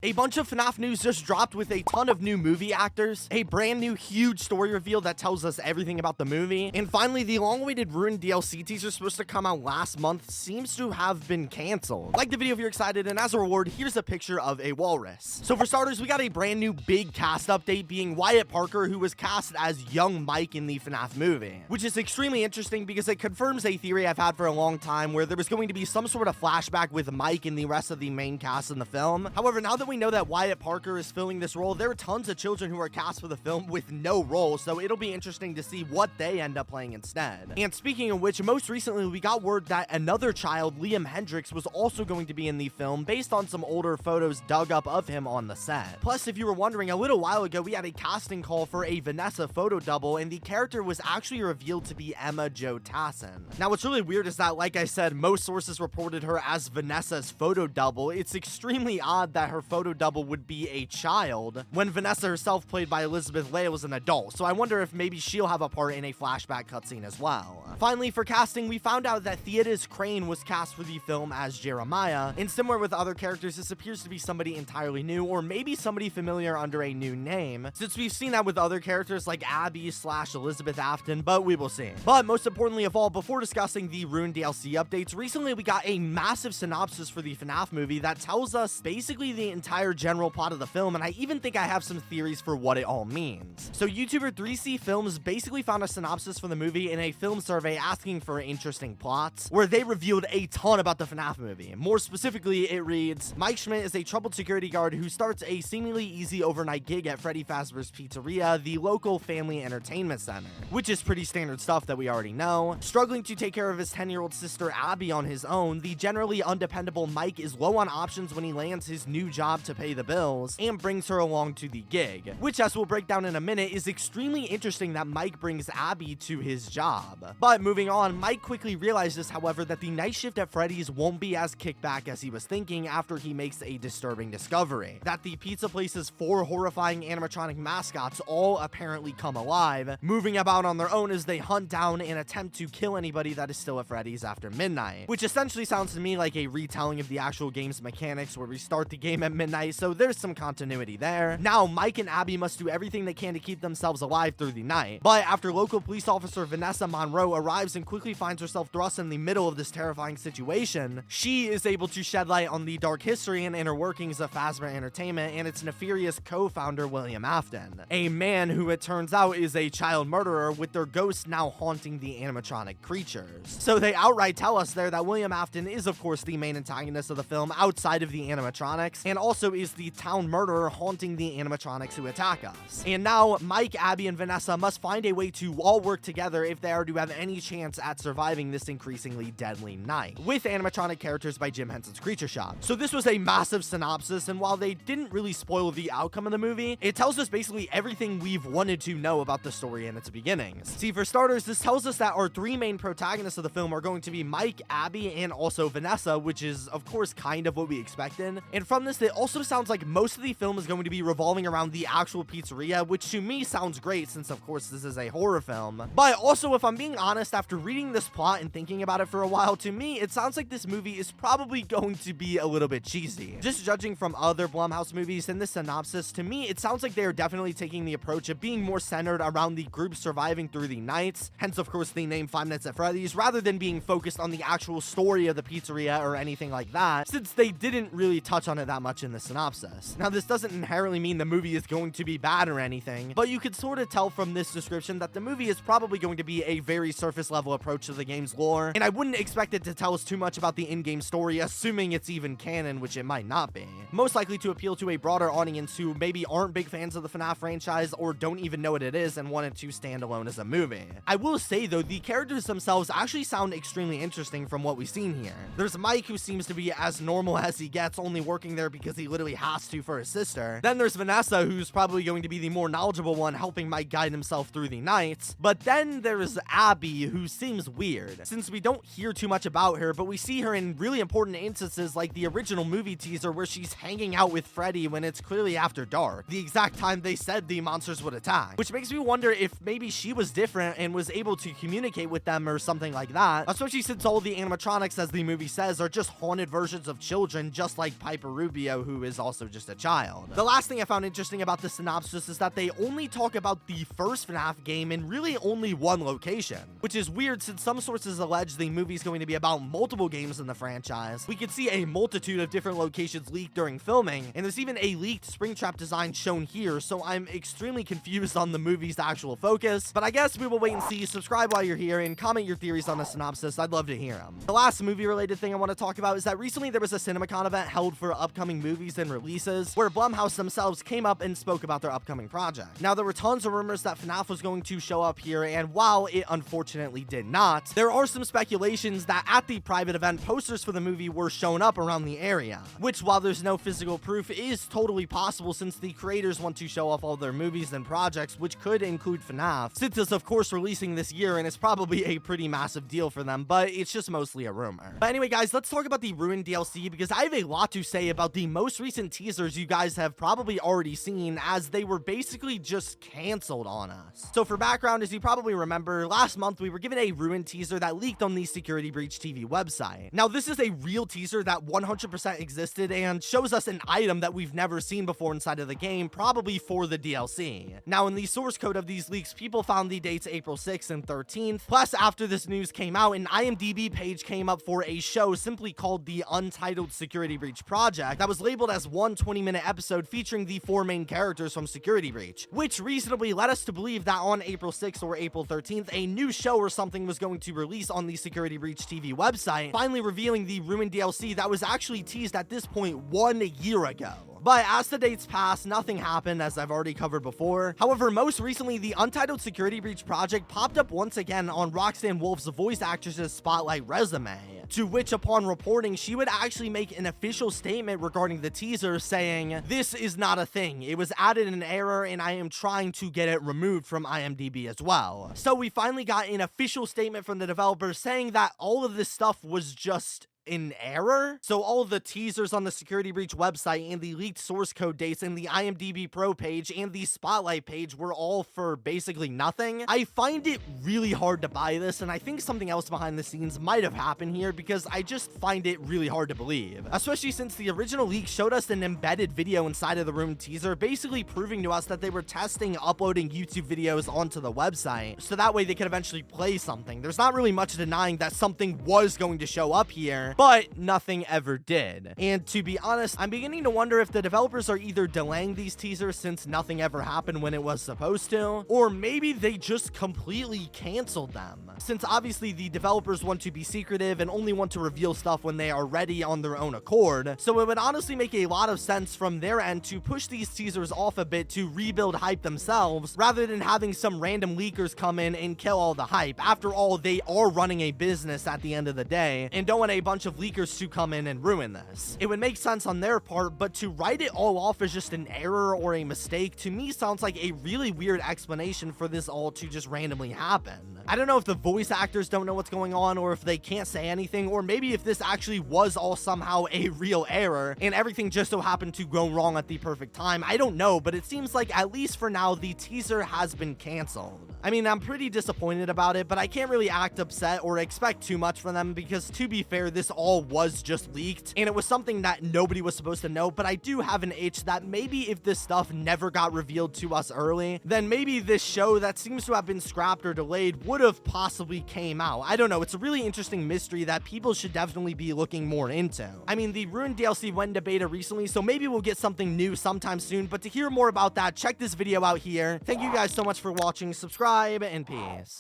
A bunch of FNAF news just dropped with a ton of new movie actors, a brand new huge story reveal that tells us everything about the movie, and finally, the long-awaited Ruined DLC teaser supposed to come out last month seems to have been canceled. Like the video if you're excited, and as a reward, here's a picture of a walrus. So for starters, we got a brand new big cast update being Wyatt Parker, who was cast as young Mike in the FNAF movie, which is extremely interesting because it confirms a theory I've had for a long time where there was going to be some sort of flashback with Mike and the rest of the main cast in the film. However, now that we know that Wyatt Parker is filling this role, there are tons of children who are cast for the film with no role, so it'll be interesting to see what they end up playing instead. And speaking of which, most recently we got word that another child, Liam Hendricks, was also going to be in the film based on some older photos dug up of him on the set. Plus, if you were wondering, a little while ago we had a casting call for a Vanessa photo double, and the character was actually revealed to be Emma Jo Tassin. Now, what's really weird is that, like I said, most sources reported her as Vanessa's photo double. It's extremely odd that her photo double would be a child when Vanessa herself, played by Elizabeth Leigh, was an adult, so I wonder if maybe she'll have a part in a flashback cutscene as well. Finally, for casting, we found out that Theotis Crane was cast for the film as Jeremiah, and similar with other characters, this appears to be somebody entirely new, or maybe somebody familiar under a new name, since we've seen that with other characters like Abby/Elizabeth Afton, but we will see. But most importantly of all, before discussing the Ruined DLC updates, recently we got a massive synopsis for the FNAF movie that tells us basically the entire general plot of the film, and I even think I have some theories for what it all means. So YouTuber 3C Films basically found a synopsis for the movie in a film survey asking for interesting plots, where they revealed a ton about the FNAF movie. More specifically, it reads, Mike Schmidt is a troubled security guard who starts a seemingly easy overnight gig at Freddy Fazbear's Pizzeria, the local family entertainment center, which is pretty standard stuff that we already know. Struggling to take care of his 10-year-old sister Abby on his own, the generally undependable Mike is low on options when he lands his new job to pay the bills, and brings her along to the gig, which, as we'll break down in a minute, is extremely interesting that Mike brings Abby to his job. But moving on, Mike quickly realizes, however, that the night shift at Freddy's won't be as kickback as he was thinking after he makes a disturbing discovery, that the pizza place's 4 horrifying animatronic mascots all apparently come alive, moving about on their own as they hunt down and attempt to kill anybody that is still at Freddy's after midnight, which essentially sounds to me like a retelling of the actual game's mechanics where we start the game at midnight, so there's some continuity there. Now, Mike and Abby must do everything they can to keep themselves alive through the night, but after local police officer Vanessa Monroe arrives and quickly finds herself thrust in the middle of this terrifying situation, she is able to shed light on the dark history and inner workings of Fazbear Entertainment and its nefarious co-founder William Afton, a man who it turns out is a child murderer, with their ghosts now haunting the animatronic creatures. So they outright tell us there that William Afton is of course the main antagonist of the film outside of the animatronics, and also is the town murderer haunting the animatronics who attack us. And now Mike, Abby, and Vanessa must find a way to all work together if they are to have any chance at surviving this increasingly deadly night, with animatronic characters by Jim Henson's Creature Shop. So this was a massive synopsis, and while they didn't really spoil the outcome of the movie, it tells us basically everything we've wanted to know about the story and its beginnings. See, for starters, this tells us that our 3 main protagonists of the film are going to be Mike, Abby, and also Vanessa, which is of course kind of what we expected. And from this, it also sounds like most of the film is going to be revolving around the actual pizzeria, which to me sounds great since of course this is a horror film. But also, if I'm being honest, after reading this plot and thinking about it for a while, to me it sounds like this movie is probably going to be a little bit cheesy. Just judging from other Blumhouse movies in this synopsis, to me it sounds like they are definitely taking the approach of being more centered around the group surviving through the nights, hence of course the name Five Nights at Freddy's, rather than being focused on the actual story of the pizzeria or anything like that, since they didn't really touch on it that much in the synopsis. Now, this doesn't inherently mean the movie is going to be bad or anything, but you could sort of tell from this description that the movie is probably going to be a very surface level approach to the game's lore, and I wouldn't expect it to tell us too much about the in-game story, assuming it's even canon, which it might not be. Most likely to appeal to a broader audience who maybe aren't big fans of the FNAF franchise or don't even know what it is and want it to stand alone as a movie. I will say though, the characters themselves actually sound extremely interesting from what we've seen here. There's Mike, who seems to be as normal as he gets, only working there because he literally has to for his sister. Then there's Vanessa, who's probably going to be the more knowledgeable one, helping Mike guide himself through the nights. But then there's Abby, who seems weird, since we don't hear too much about her, but we see her in really important instances like the original movie teaser where she's hanging out with Freddy when it's clearly after dark, the exact time they said the monsters would attack, which makes me wonder if maybe she was different and was able to communicate with them or something like that, especially since all the animatronics, as the movie says, are just haunted versions of children, just like Piper Rubio, who is also just a child. The last thing I found interesting about the synopsis is that they only talk about the first FNAF game in really only one location, which is weird since some sources allege the movie is going to be about multiple games in the franchise. We could see a multitude of different locations leaked during filming, and there's even a leaked Springtrap design shown here, so I'm extremely confused on the movie's actual focus, but I guess we will wait and see. Subscribe while you're here and comment your theories on the synopsis. I'd love to hear them. The last movie related thing I want to talk about is that recently there was a CinemaCon event held for upcoming movies and releases where Blumhouse themselves came up and spoke about their upcoming project. Now, there were tons of rumors that FNAF was going to show up here, and while it unfortunately did not, there are some speculations that at the private event, posters for the movie were shown up around the area, which, while there's no physical proof, is totally possible since the creators want to show off all their movies and projects, which could include FNAF, since it's of course releasing this year and it's probably a pretty massive deal for them, but it's just mostly a rumor. But anyway, guys, let's talk about the Ruined DLC because I have a lot to say about the most recent teasers you guys have probably already seen, as they were basically just canceled on us. So for background, as you probably remember, last month we were given a Ruined teaser that leaked on the Security Breach TV website. Now, this is a real teaser that 100% existed and shows us an item that we've never seen before inside of the game, probably for the DLC. Now, in the source code of these leaks, people found the dates April 6th and 13th. Plus, after this news came out, an IMDb page came up for a show simply called the Untitled Security Breach Project that was labeled as one 20-minute episode featuring the 4 main characters from Security Breach, which reasonably led us to believe that on April 6th or April 13th, a new show or something was going to release on the Security Breach TV website, finally revealing the Ruined DLC that was actually teased at this point 1 year ago. But as the dates passed, nothing happened, as I've already covered before. However, most recently, the Untitled Security Breach project popped up once again on Roxanne Wolf's voice actress's Spotlight resume, to which, upon reporting, she would actually make an official statement regarding the teaser saying, "This is not a thing. It was added in error and I am trying to get it removed from IMDb as well." So we finally got an official statement from the developers saying that all of this stuff was just in error. So all of the teasers on the Security Breach website and the leaked source code dates and the IMDb Pro page and the Spotlight page were all for basically nothing. I find it really hard to buy this, and I think something else behind the scenes might have happened here because I just find it really hard to believe, especially since the original leak showed us an embedded video inside of the Room teaser, basically proving to us that they were testing uploading YouTube videos onto the website so that way they could eventually play something. There's not really much denying that something was going to show up here, but nothing ever did. And to be honest, I'm beginning to wonder if the developers are either delaying these teasers since nothing ever happened when it was supposed to, or maybe they just completely canceled them, since obviously the developers want to be secretive and only want to reveal stuff when they are ready on their own accord. So it would honestly make a lot of sense from their end to push these teasers off a bit to rebuild hype themselves, rather than having some random leakers come in and kill all the hype. After all, they are running a business at the end of the day and don't want a bunch of leakers to come in and ruin this. It would make sense on their part, but to write it all off as just an error or a mistake to me sounds like a really weird explanation for this all to just randomly happen. I don't know if the voice actors don't know what's going on, or if they can't say anything, or maybe if this actually was all somehow a real error and everything just so happened to go wrong at the perfect time. I don't know, but it seems like at least for now the teaser has been canceled. I mean, I'm pretty disappointed about it, but I can't really act upset or expect too much from them because, to be fair, this all was just leaked and it was something that nobody was supposed to know. But I do have an itch that maybe if this stuff never got revealed to us early, then maybe this show that seems to have been scrapped or delayed would have possibly came out. I don't know. It's a really interesting mystery that people should definitely be looking more into. I mean, the Ruined DLC went into beta recently, so maybe we'll get something new sometime soon. But to hear more about that, check this video out here. Thank you guys so much for watching. Subscribe and peace.